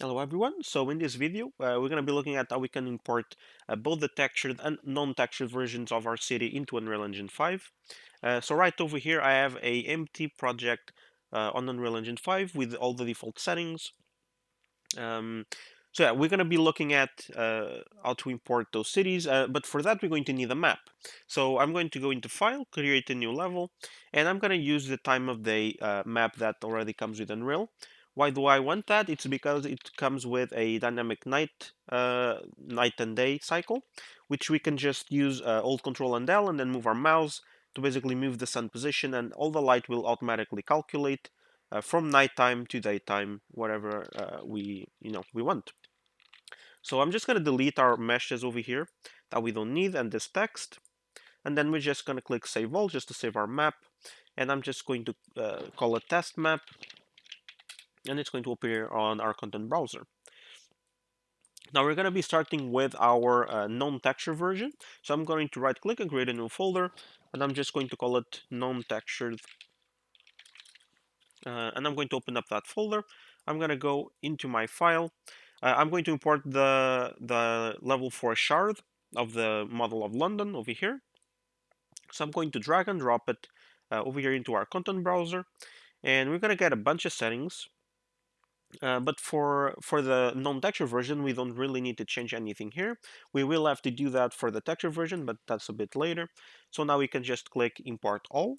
Hello everyone, so in this video we're going to be looking at how we can import both the textured and non-textured versions of our city into Unreal Engine 5. So right over here I have a empty project on Unreal Engine 5 with all the default settings. Um, so yeah, we're going to be looking at how to import those cities, but for that we're going to need a map. So I'm going to go into File, create a new level, and I'm going to use the time of day map that already comes with Unreal. Why do I want that? It's because it comes with a dynamic night and day cycle, which we can just use Alt Control and L and then move our mouse to basically move the sun position, and all the light will automatically calculate from nighttime to daytime, whatever we want. So I'm just going to delete our meshes over here that we don't need and this text, and then we're just going to click Save All just to save our map, and I'm just going to call it Test Map, and it's going to appear on our content browser. Now we're going to be starting with our non-texture version, so I'm going to right-click and create a new folder, and I'm just going to call it non-textured. And I'm going to open up that folder. I'm going to go into my file. I'm going to import the level 4 shard of the model of London over here. So I'm going to drag and drop it over here into our content browser, and we're going to get a bunch of settings. But for the non-texture version, we don't really need to change anything here. We will have to do that for the texture version, but that's a bit later. So now we can just click Import All.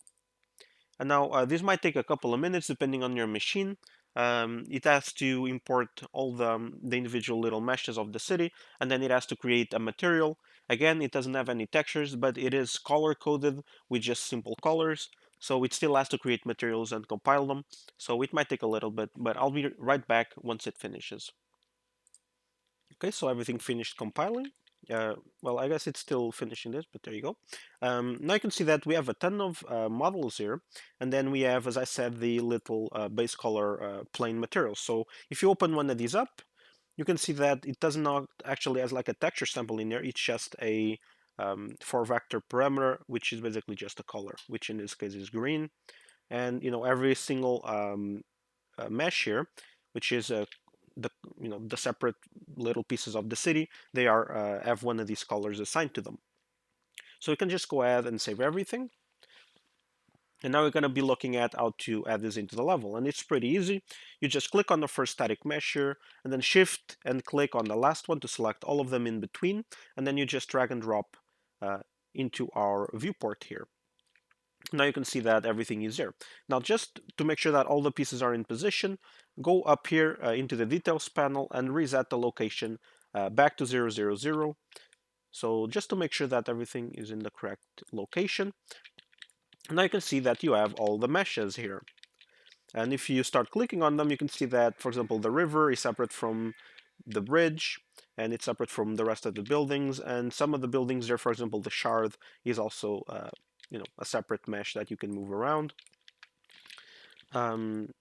And now this might take a couple of minutes depending on your machine. It has to import all the individual little meshes of the city, and then it has to create a material. Again, it doesn't have any textures, but it is color coded with just simple colors. So it still has to create materials and compile them. So it might take a little bit, but I'll be right back once it finishes. Okay, so everything finished compiling. Well, I guess it's still finishing this, but there you go. Now you can see that we have a ton of models here, and then we have, as I said, the little base color plain materials. So if you open one of these up, you can see that it does not actually has like a texture sample in there. It's just a 4-vector parameter, which is basically just a color, which in this case is green. And every single mesh here, which is the the separate little pieces of the city, they are have one of these colors assigned to them. So we can just go ahead and save everything. And now we're going to be looking at how to add this into the level. And it's pretty easy. You just click on the first static mesh here, and then shift and click on the last one to select all of them in between. And then you just drag and drop into our viewport here. Now you can see that everything is there. Now just to make sure that all the pieces are in position, go up here into the details panel and reset the location back to 000. So just to make sure that everything is in the correct location. Now you can see that you have all the meshes here. And if you start clicking on them, you can see that, for example, the river is separate from the bridge, and it's separate from the rest of the buildings. And some of the buildings there, for example, the shard is also a separate mesh that you can move around. And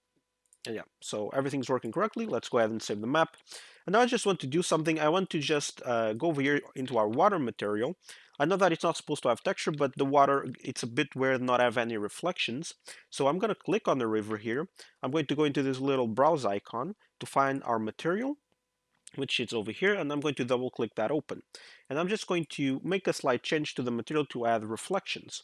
yeah, so everything's working correctly. Let's go ahead and save the map. And now I just want to do something. I want to just go over here into our water material. I know that it's not supposed to have texture, but the water, it's a bit weird not have any reflections. So I'm going to click on the river here. I'm going to go into this little browse icon to find our material, which is over here, and I'm going to double click that open. And I'm just going to make a slight change to the material to add reflections.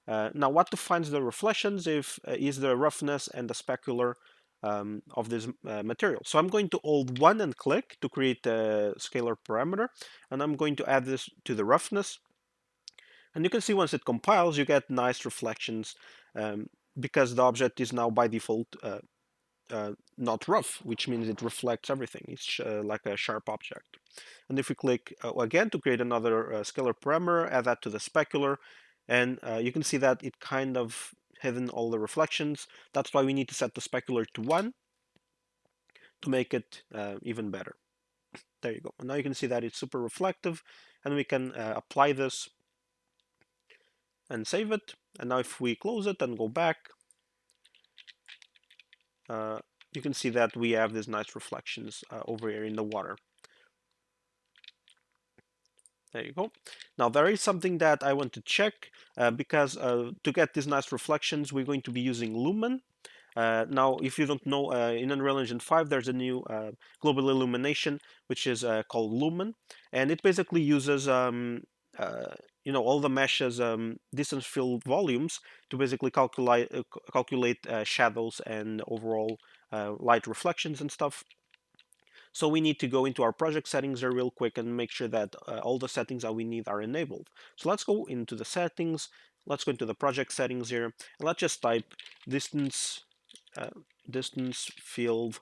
Now what defines the reflections is the roughness and the specular of this material. So I'm going to hold 1 and click to create a scalar parameter, and I'm going to add this to the roughness. And you can see once it compiles, you get nice reflections because the object is now by default not rough, which means it reflects everything. It's like a sharp object. And if we click again to create another scalar parameter, add that to the specular, and you can see that it kind of hidden all the reflections. That's why we need to set the specular to 1 to make it even better. There you go. And now you can see that it's super reflective, and we can apply this and save it. And now if we close it and go back, you can see that we have these nice reflections over here in the water. There you go. Now there is something that I want to check because to get these nice reflections, we're going to be using Lumen. Now, if you don't know, in Unreal Engine 5, there's a new global illumination, which is called Lumen, and it basically uses uh, all the meshes distance field volumes to basically calculate shadows and overall light reflections and stuff. So we need to go into our project settings here real quick and make sure that all the settings that we need are enabled. So let's go into the settings. Let's go into the project settings here, and let's just type distance uh, distance field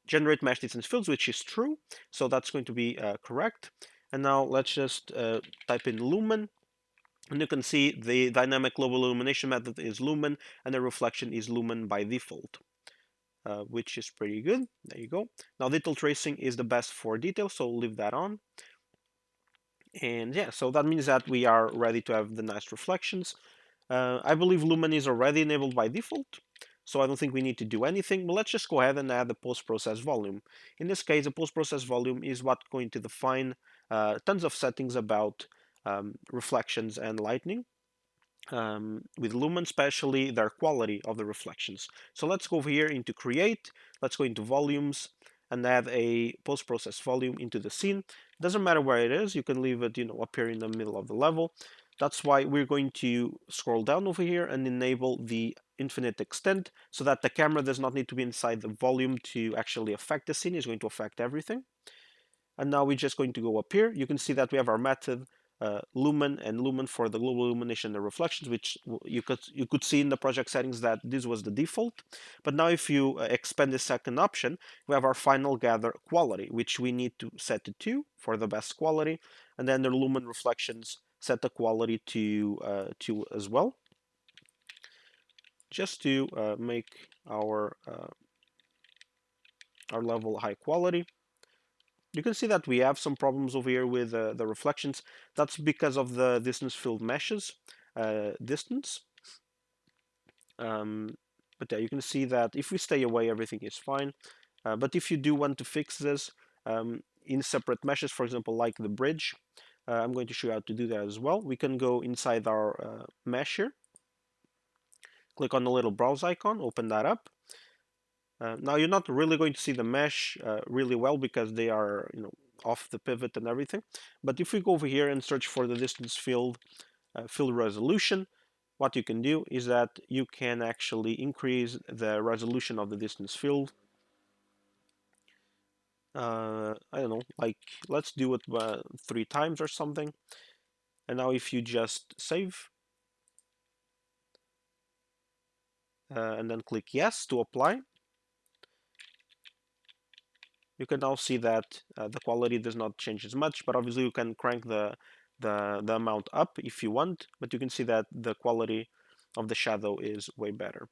generate mesh distance fields, which is true. So that's going to be correct. And now let's just type in Lumen. And you can see the dynamic global illumination method is Lumen, and the reflection is Lumen by default. Which is pretty good. There you go. Now detail tracing is the best for detail, so leave that on. And yeah, so that means that we are ready to have the nice reflections. I believe Lumen is already enabled by default, so I don't think we need to do anything, but let's just go ahead and add the post-process volume. In this case, the post-process volume is what's going to define tons of settings about reflections and lighting. With Lumen, especially their quality of the reflections. So let's go over here into create, let's go into volumes and add a post-process volume into the scene. Doesn't matter where it is, you can leave it, up here in the middle of the level. That's why we're going to scroll down over here and enable the infinite extent so that the camera does not need to be inside the volume to actually affect the scene. It's going to affect everything. And now we're just going to go up here. You can see that we have our method Lumen and Lumen for the global illumination and reflections, which you could see in the project settings that this was the default. But now if you expand the second option, we have our final gather quality, which we need to set to 2 for the best quality, and then the Lumen reflections set the quality to 2 as well, just to make our level high quality. You can see that we have some problems over here with the reflections. That's because of the distance field meshes distance. But yeah, you can see that if we stay away, everything is fine. But if you do want to fix this in separate meshes, for example, like the bridge, I'm going to show you how to do that as well. We can go inside our mesh here, click on the little browse icon, open that up. Now you're not really going to see the mesh really well because they are, off the pivot and everything. But if we go over here and search for the distance field resolution, what you can do is that you can actually increase the resolution of the distance field. I don't know, like let's do it 3 times or something. And now if you just save and then click yes to apply, you can now see that the quality does not change as much, but obviously you can crank the amount up if you want, but you can see that the quality of the shadow is way better.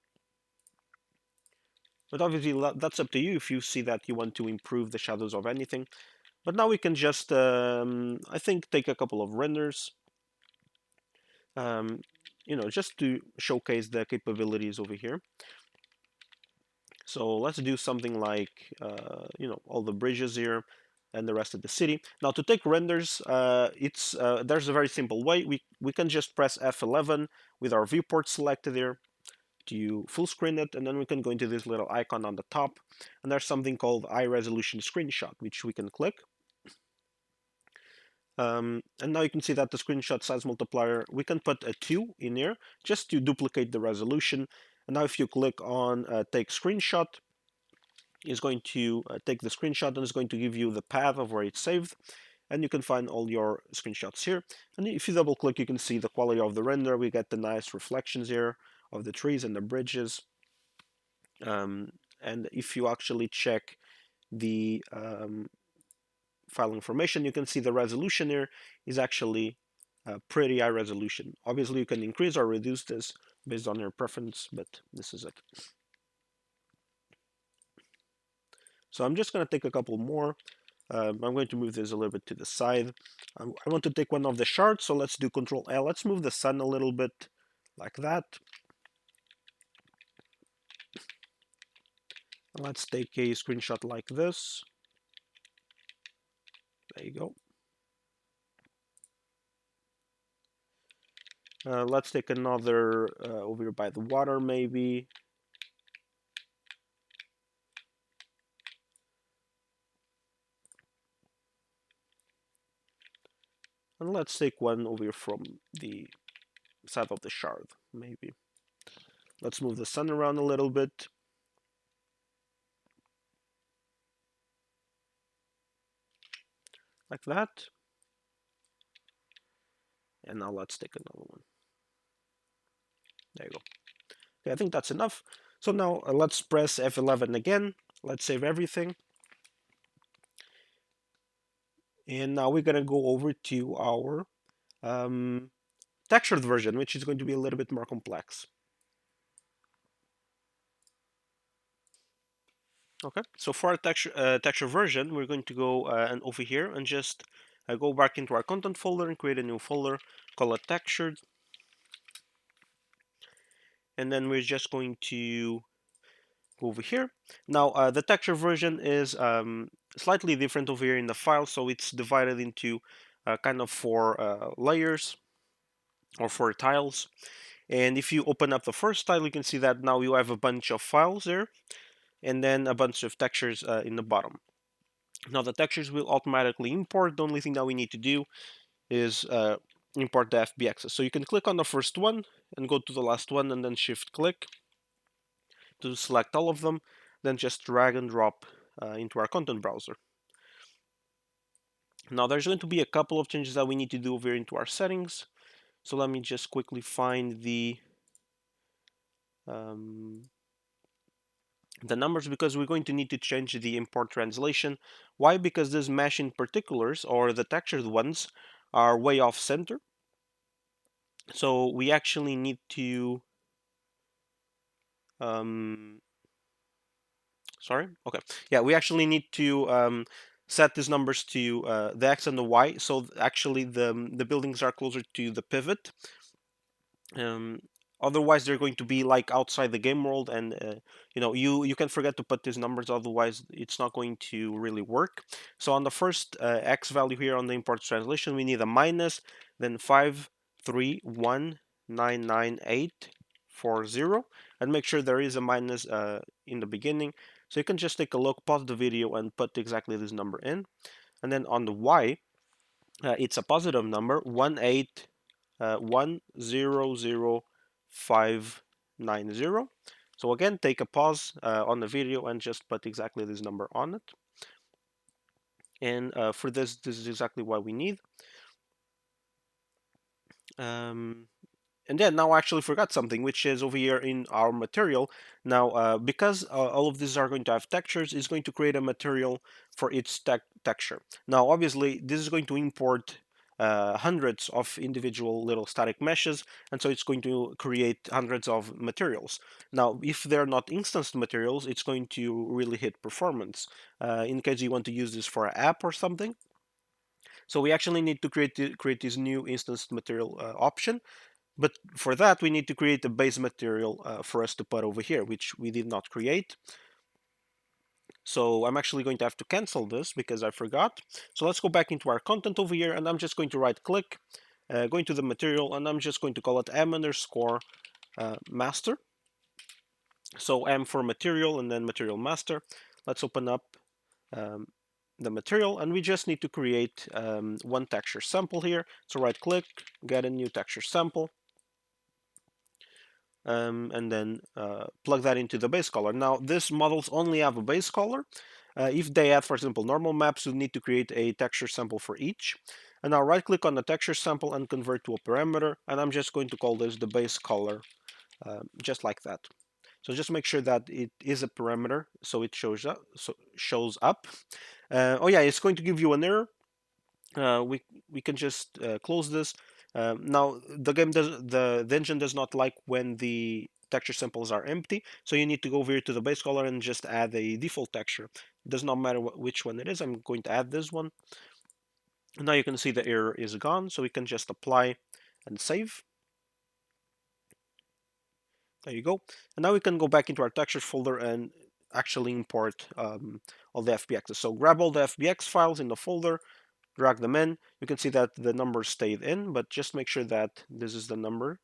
But obviously that's up to you if you see that you want to improve the shadows of anything. But now we can just, I think, take a couple of renders, just to showcase the capabilities over here. So let's do something like, all the bridges here and the rest of the city. Now to take renders, there's a very simple way. We can just press F11 with our viewport selected here to full screen it, and then we can go into this little icon on the top, and there's something called high resolution screenshot, which we can click. And now you can see that the screenshot size multiplier, we can put a 2 in here just to duplicate the resolution. And now if you click on take screenshot, it's going to take the screenshot and it's going to give you the path of where it's saved. And you can find all your screenshots here. And if you double click, you can see the quality of the render. We get the nice reflections here of the trees and the bridges. And if you actually check the file information, you can see the resolution here is actually pretty high resolution. Obviously, you can increase or reduce this based on your preference, but this is it. So I'm just going to take a couple more. I'm going to move this a little bit to the side. I want to take one of the shards, so let's do Control L. Let's move the sun a little bit like that. Let's take a screenshot like this. There you go. Let's take another over here by the water, maybe. And let's take one over here from the side of the shard, maybe. Let's move the sun around a little bit. Like that. And now let's take another one. There you go. Okay, I think that's enough. So now let's press F11 again. Let's save everything. And now we're going to go over to our textured version, which is going to be a little bit more complex. Okay, so for our texture version, we're going to go and over here and just go back into our content folder and create a new folder, call it textured. And then we're just going to go over here. Now, the texture version is slightly different over here in the file, so it's divided into kind of four layers or four tiles. And if you open up the first tile, you can see that now you have a bunch of files there, and then a bunch of textures in the bottom. Now the textures will automatically import. The only thing that we need to do is import the FBXs. So you can click on the first one and go to the last one and then shift click to select all of them, then just drag and drop into our content browser. Now there's going to be a couple of changes that we need to do over here into our settings. So let me just quickly find the numbers, because we're going to need to change the import translation. Why? Because this mesh in particulars, or the textured ones, are way off center. So we actually need to we actually need to set these numbers to the X and the Y. So actually the buildings are closer to the pivot. Otherwise they're going to be like outside the game world, and you can forget to put these numbers, otherwise it's not going to really work. So on the first X value here on the import translation, we need a minus, then 531999840, and make sure there is a minus in the beginning. So you can just take a look, pause the video, and put exactly this number in. And then on the Y, it's a positive number, 1800590. So again, take a pause on the video and just put exactly this number on it. And for this is exactly what we need. And then now I actually forgot something, which is over here in our material. Now, because all of these are going to have textures, it's going to create a material for each texture. Now, obviously, this is going to import hundreds of individual little static meshes, and so it's going to create hundreds of materials. Now, if they're not instanced materials, it's going to really hit performance in case you want to use this for an app or something. So we actually need to create this new instanced material option. But for that, we need to create a base material for us to put over here, which we did not create. So I'm actually going to have to cancel this because I forgot. So let's go back into our content over here, and I'm just going to right click, go into the material, and I'm just going to call it m underscore master. So m for material and then material master. Let's open up the material, and we just need to create one texture sample here. So right click, get a new texture sample. And then plug that into the base color. Now, these models only have a base color. If they add, for example, normal maps, you need to create a texture sample for each. And now right click on the texture sample and convert to a parameter. And I'm just going to call this the base color, just like that. So just make sure that it is a parameter, so it shows up. Oh yeah, it's going to give you an error. We can just close this. Now the engine does not like when the texture samples are empty, so you need to go over here to the base color and just add a default texture. It does not matter which one it is. I'm going to add this one. Now you can see the error is gone, so we can just apply and save. There you go. And now we can go back into our textures folder and actually import all the FBXs. So grab all the FBX files in the folder, drag them in. You can see that the numbers stayed in, but just make sure that this is the numbers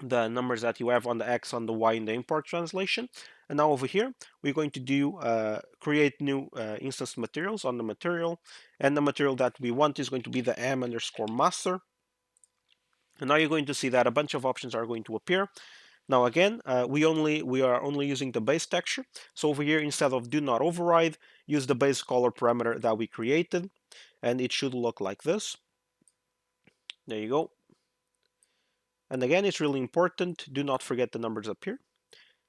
that you have on the X, on the Y in the import translation. And now over here, we're going to do create new instance materials on the material. And the material that we want is going to be the m_master. And now you're going to see that a bunch of options are going to appear. Now again, we are only using the base texture. So over here, instead of do not override, use the base color parameter that we created, and it should look like this. There you go. And again, it's really important. Do not forget the numbers up here.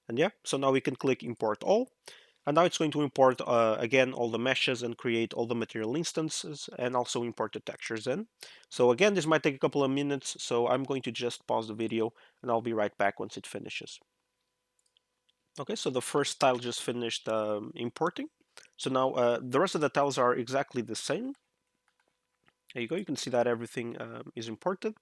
And yeah, so now we can click import all. And now it's going to import, again, all the meshes and create all the material instances and also import the textures in. So again, this might take a couple of minutes, so I'm going to just pause the video and I'll be right back once it finishes. Okay, so the first tile just finished importing. So now the rest of the tiles are exactly the same. There you go, you can see that everything is imported.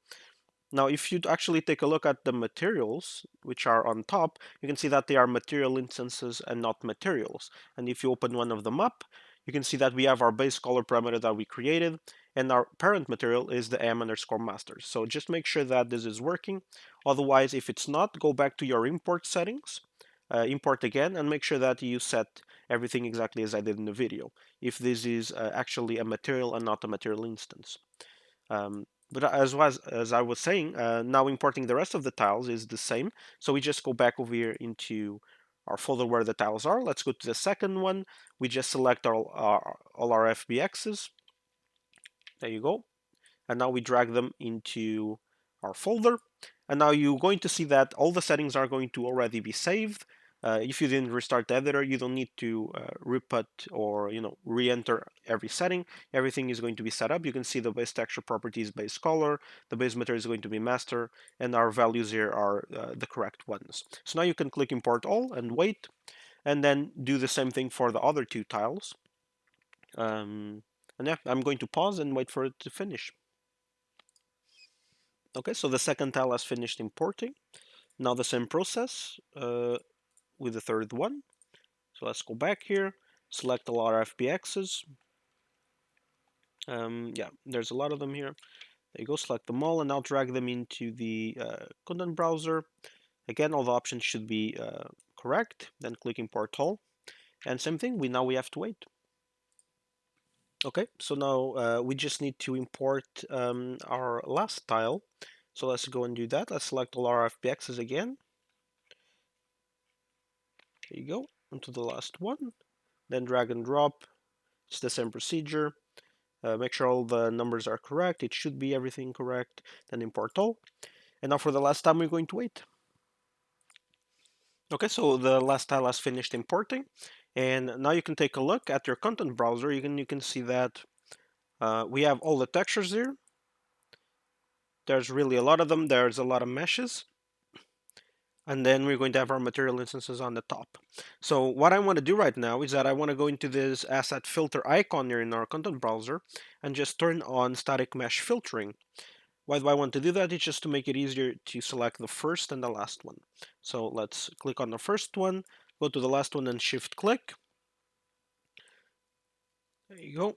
Now, if you actually take a look at the materials, which are on top, you can see that they are material instances and not materials. And if you open one of them up, you can see that we have our base color parameter that we created, and our parent material is the m_master. So just make sure that this is working. Otherwise, if it's not, go back to your import settings, import again, and make sure that you set everything exactly as I did in the video, if this is actually a material and not a material instance. But as I was saying, now importing the rest of the tiles is the same. So we just go back over here into our folder where the tiles are. Let's go to the second one. We just select all our FBXs. There you go. And now we drag them into our folder. And now you're going to see that all the settings are going to already be saved. If you didn't restart the editor, you don't need to re-put or re-enter every setting. Everything is going to be set up. You can see the base texture properties, base color, the base material is going to be master, and our values here are the correct ones. So now you can click import all and wait, and then do the same thing for the other two tiles. And yeah, I'm going to pause and wait for it to finish. Okay, so the second tile has finished importing. Now the same process with the third one. So let's go back here, select all our FBXs. Yeah, there's a lot of them here. There you go, select them all, and now drag them into the content browser. Again, all the options should be correct. Then click import all. And same thing, now we have to wait. Okay, so now we just need to import our last tile. So let's go and do that. Let's select all our FBXs again. There you go, onto the last one. Then drag and drop. It's the same procedure. Make sure all the numbers are correct. It should be everything correct. Then import all. And now for the last time, we're going to wait. Okay, so the last tile has finished importing. And now you can take a look at your content browser. You can see that we have all the textures here. There's really a lot of them. There's a lot of meshes. And then we're going to have our material instances on the top. So what I want to do right now is that I want to go into this asset filter icon here in our content browser and just turn on static mesh filtering. Why do I want to do that? It's just to make it easier to select the first and the last one. So let's click on the first one, go to the last one and shift click. There you go.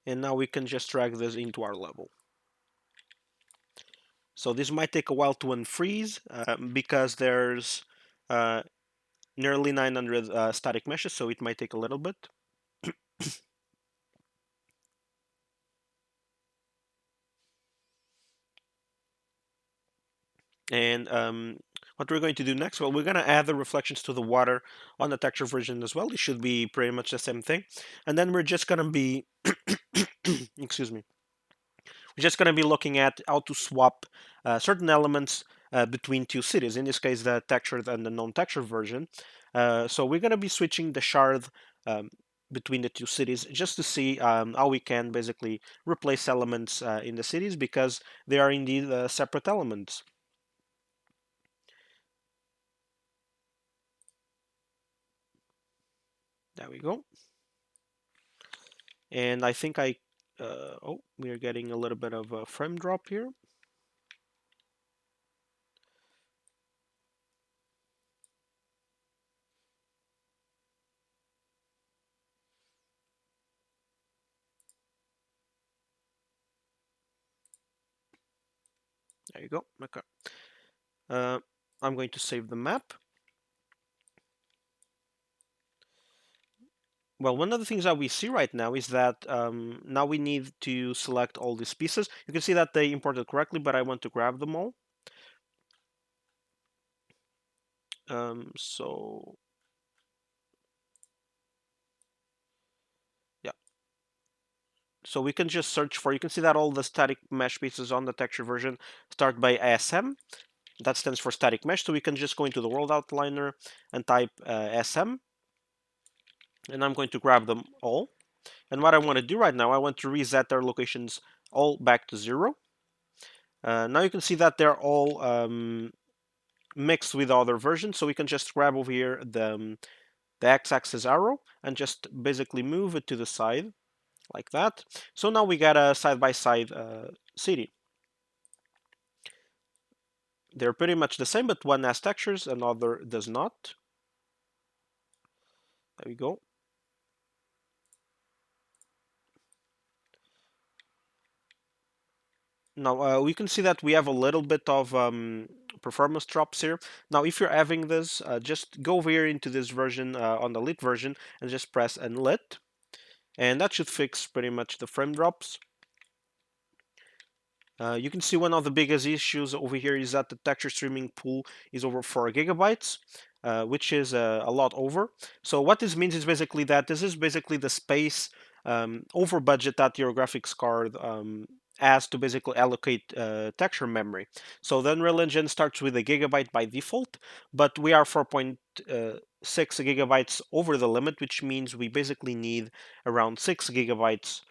And now we can just drag this into our level. So this might take a while to unfreeze because there's nearly 900 static meshes, so it might take a little bit. And what we're going to do next, well, we're going to add the reflections to the water on the texture version as well. It should be pretty much the same thing. And then we're just going to be, excuse me, we're just going to be looking at how to swap certain elements between two cities, in this case, the textured and the non-textured version. So we're going to be switching the shard um, between the two cities just to see how we can basically replace elements in the cities because they are indeed separate elements. There we go. And I think oh, we are getting a little bit of a frame drop here. There you go. Okay. I'm going to save the map. Well, one of the things that we see right now is that now we need to select all these pieces. You can see that they imported correctly, but I want to grab them all. So yeah, so we can just search for, you can see that all the static mesh pieces on the texture version start by ASM. That stands for static mesh. So we can just go into the world outliner and type SM, and I'm going to grab them all. And what I want to do right now, I want to reset their locations all back to 0. Now you can see that they're all mixed with other versions. So we can just grab over here the x-axis arrow and just basically move it to the side like that. So now we got a side-by-side city. They're pretty much the same, but one has textures, another does not. There we go. Now we can see that we have a little bit of performance drops here. Now if you're having this, just go over here into this version on the lit version and just press unlit, and that should fix pretty much the frame drops. You can see one of the biggest issues over here is that the texture streaming pool is over 4 gigabytes, which is a lot over. So what this means is basically that this is basically the space over budget that your graphics card has to basically allocate texture memory. So the Unreal Engine starts with a gigabyte by default, but we are 4.6 gigabytes over the limit, which means we basically need around 6 gigabytes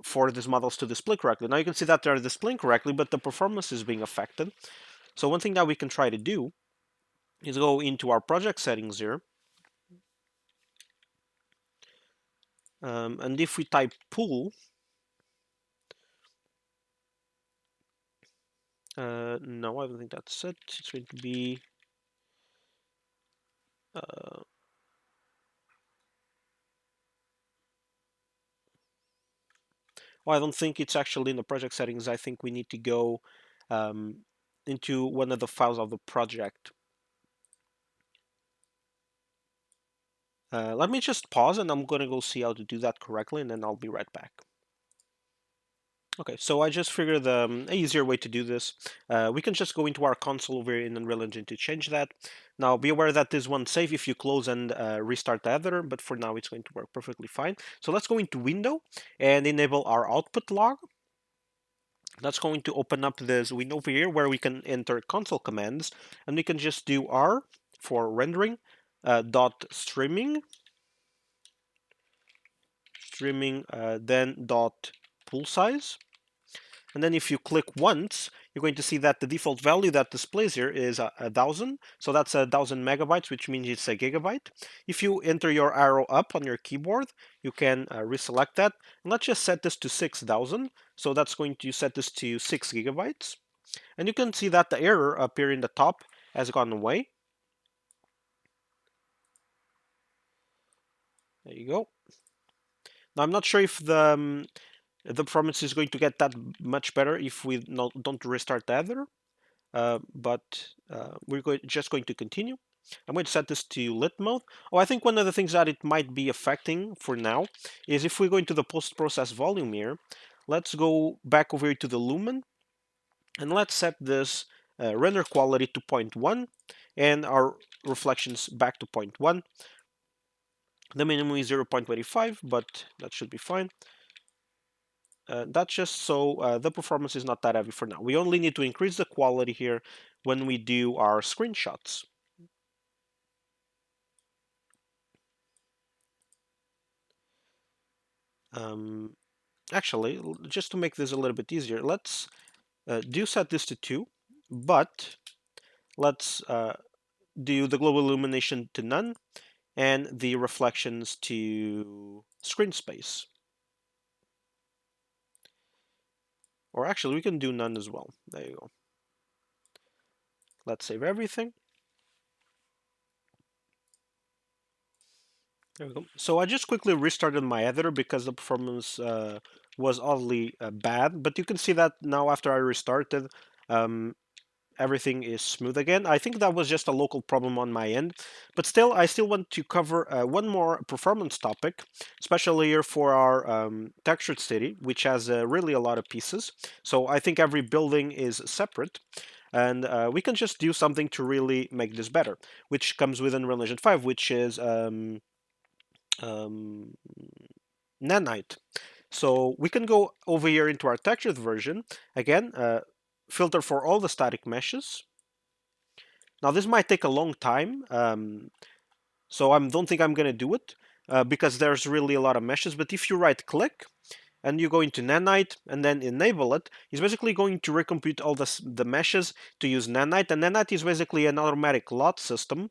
for these models to display correctly. Now you can see that they're displaying correctly, but the performance is being affected. So one thing that we can try to do is go into our project settings here. And if we type pool, no, I don't think that's it. It's going to be uh, well, I don't think it's actually in the project settings. I think we need to go into one of the files of the project. Let me just pause and I'm going to go see how to do that correctly, and then I'll be right back. Okay, so I just figured an easier way to do this. We can just go into our console over here in Unreal Engine to change that. Now be aware that this won't save if you close and restart the editor, but for now it's going to work perfectly fine. So let's go into Window and enable our output log. That's going to open up this window over here where we can enter console commands, and we can just do R for rendering, dot streaming, then dot pool size. And then if you click once, you're going to see that the default value that displays here is 1,000. So that's 1,000 megabytes, which means it's a gigabyte. If you enter your arrow up on your keyboard, you can reselect that. And let's just set this to 6,000. So that's going to set this to 6 gigabytes. And you can see that the error up here in the top has gone away. There you go. Now I'm not sure if the performance is going to get that much better if we don't restart the editor. But we're just going to continue. I'm going to set this to lit mode. Oh, I think one of the things that it might be affecting for now is if we go into the post-process volume here, let's go back over here to the Lumen, and let's set this render quality to 0.1 and our reflections back to 0.1. The minimum is 0.25, but that should be fine. That's just so the performance is not that heavy for now. We only need to increase the quality here when we do our screenshots. Actually, just to make this a little bit easier, let's do set this to 2, but let's do the global illumination to none and the reflections to screen space. Or actually, we can do none as well. There you go. Let's save everything. There we go. So I just quickly restarted my editor because the performance was oddly bad. But you can see that now after I restarted, everything is smooth again. I think that was just a local problem on my end, but still, I still want to cover one more performance topic, especially here for our textured city, which has really a lot of pieces. So I think every building is separate, and we can just do something to really make this better, which comes with Unreal Engine 5, which is um, nanite. So we can go over here into our textured version, again, filter for all the static meshes. Now this might take a long time, so I don't think I'm going to do it because there's really a lot of meshes, but if you right click and you go into nanite and then enable it, it's basically going to recompute all the meshes to use nanite, and nanite is basically an automatic lot system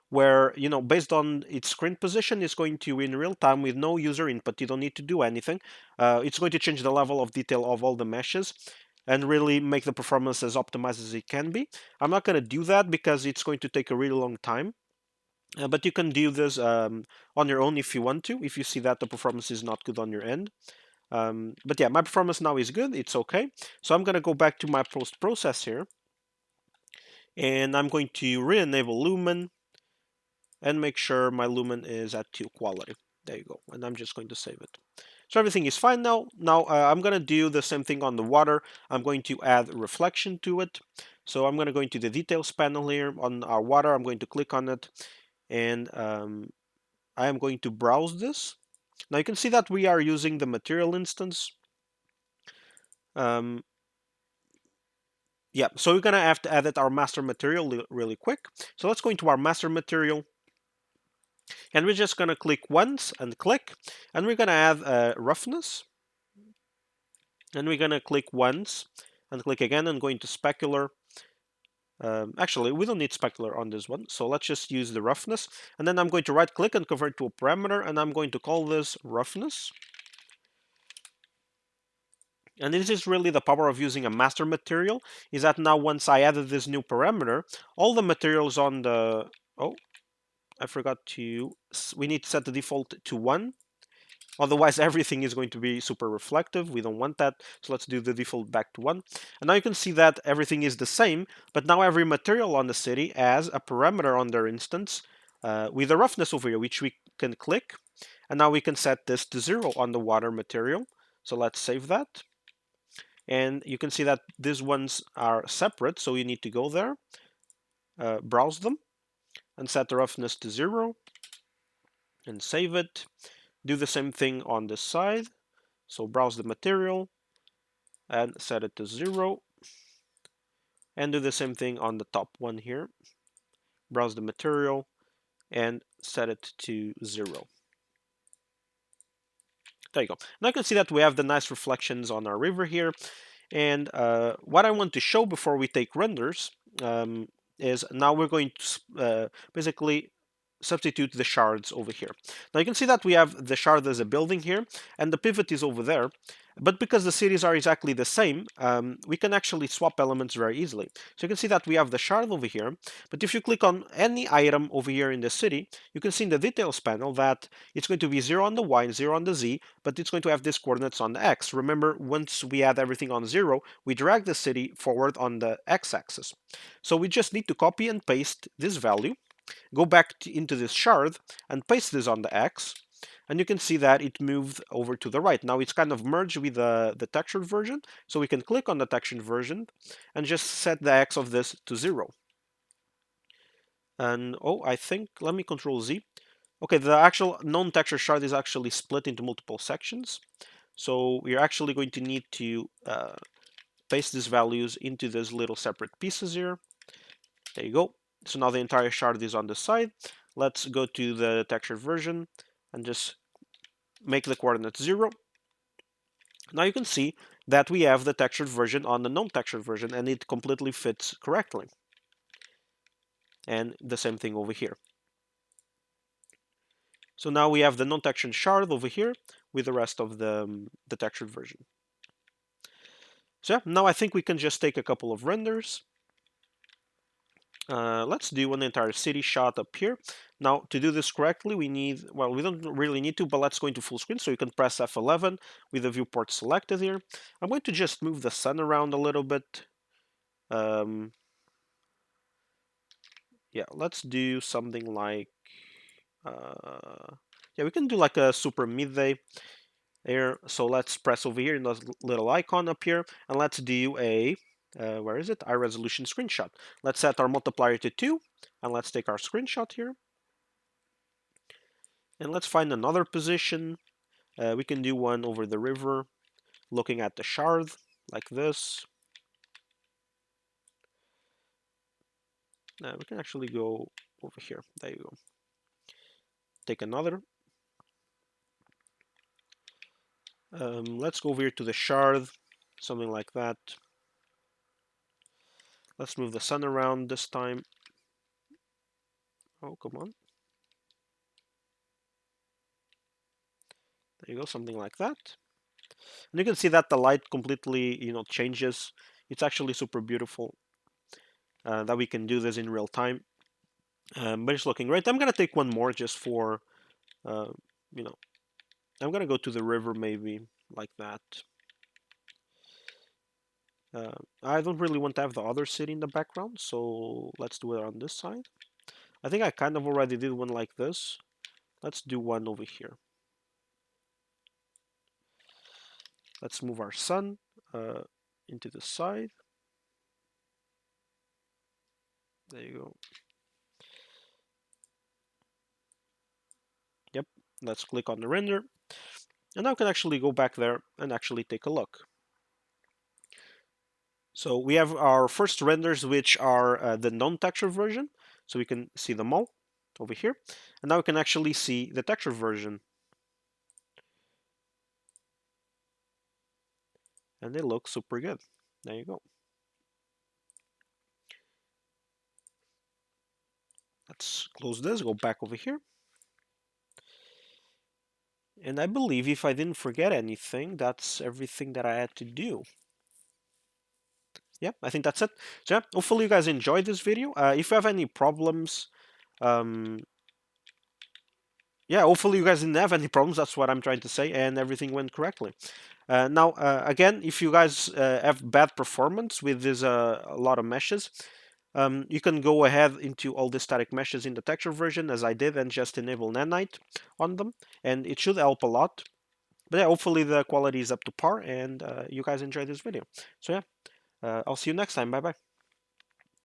where, you know, based on its screen position, it's going to, in real time, with no user input, you don't need to do anything, it's going to change the level of detail of all the meshes and really make the performance as optimized as it can be. I'm not going to do that because it's going to take a really long time. But you can do this on your own if you want to, if you see that the performance is not good on your end. But yeah, my performance now is good, it's okay. So I'm going to go back to my post-process here, and I'm going to re-enable Lumen and make sure my Lumen is at 2 quality. There you go, and I'm just going to save it. So everything is fine now. Now I'm going to do the same thing on the water. I'm going to add reflection to it. So I'm going to go into the details panel here on our water. I'm going to click on it, and I am going to browse this. Now you can see that we are using the material instance. Yeah, so we're gonna have to edit our master material really quick. So let's go into our master material, and we're just gonna click once and click, and we're gonna add roughness, and we're gonna click once and click again and go into specular. Actually, we don't need specular on this one, so let's just use the roughness, and then I'm going to right click and convert to a parameter, and I'm going to call this roughness. And this is really the power of using a master material, is that now once I added this new parameter, all the materials on the, oh, I forgot to, we need to set the default to 1. Otherwise, everything is going to be super reflective. We don't want that. So let's do the default back to 1. And now you can see that everything is the same, but now every material on the city has a parameter on their instance with a roughness over here, which we can click. And now we can set this to 0 on the water material. So let's save that. And you can see that these ones are separate, so you need to go there, browse them, and set the roughness to 0, and save it. Do the same thing on this side, so browse the material, and set it to 0, and do the same thing on the top one here. Browse the material, and set it to 0. There you go. Now you can see that we have the nice reflections on our river here. And what I want to show before we take renders is now we're going to basically substitute the shards over here. Now you can see that we have the shard as a building here, and the pivot is over there. But because the cities are exactly the same, we can actually swap elements very easily. So you can see that we have the shard over here, but if you click on any item over here in the city, you can see in the details panel that it's going to be 0 on the Y and 0 on the Z, but it's going to have these coordinates on the X. Remember, once we add everything on 0, we drag the city forward on the X-axis. So we just need to copy and paste this value, go back into this shard, and paste this on the X, and you can see that it moved over to the right. Now it's kind of merged with the textured version, so we can click on the textured version and just set the X of this to 0. And oh, I think, let me control Z. Okay, the actual non-texture shard is actually split into multiple sections. So we're actually going to need to paste these values into these little separate pieces here. There you go. So now the entire shard is on the side. Let's go to the textured version and just make the coordinates 0. Now you can see that we have the textured version on the non-textured version, and it completely fits correctly. And the same thing over here. So now we have the non-textured shard over here with the rest of the textured version. So yeah, now I think we can just take a couple of renders. Let's do an entire city shot up here. Now, to do this correctly, we need, well, we don't really need to, but let's go into full screen. So you can press F11 with the viewport selected here. I'm going to just move the sun around a little bit. yeah, let's do something like, yeah, we can do like a super midday here. So let's press over here in this little icon up here, and let's do a, where is it? High resolution screenshot. Let's set our multiplier to 2, and let's take our screenshot here. And let's find another position. We can do one over the river, looking at the shard, like this. We can actually go over here. There you go. Take another. Let's go over here to the shard, something like that. Let's move the sun around this time. Oh, come on. There you go, something like that. And you can see that the light completely, changes. It's actually super beautiful that we can do this in real time. But it's looking great. I'm gonna take one more just for, uh, you know, I'm gonna go to the river maybe like that. I don't really want to have the other city in the background, so let's do it on this side. I think I kind of already did one like this. Let's do one over here. Let's move our sun into the side. There you go. Yep, let's click on the render. And now I can actually go back there and actually take a look. So we have our first renders, which are the non-texture version. So we can see them all over here. And now we can actually see the texture version. And they look super good. There you go. Let's close this, go back over here. And I believe if I didn't forget anything, that's everything that I had to do. Yeah, I think that's it. So yeah, hopefully you guys enjoyed this video. If you have any problems, yeah, hopefully you guys didn't have any problems. That's what I'm trying to say, and everything went correctly. Now, again, if you guys have bad performance with this a lot of meshes, you can go ahead into all the static meshes in the texture version, as I did, and just enable nanite on them, and it should help a lot. But yeah, hopefully the quality is up to par, and you guys enjoyed this video. So yeah, I'll see you next time. Bye bye.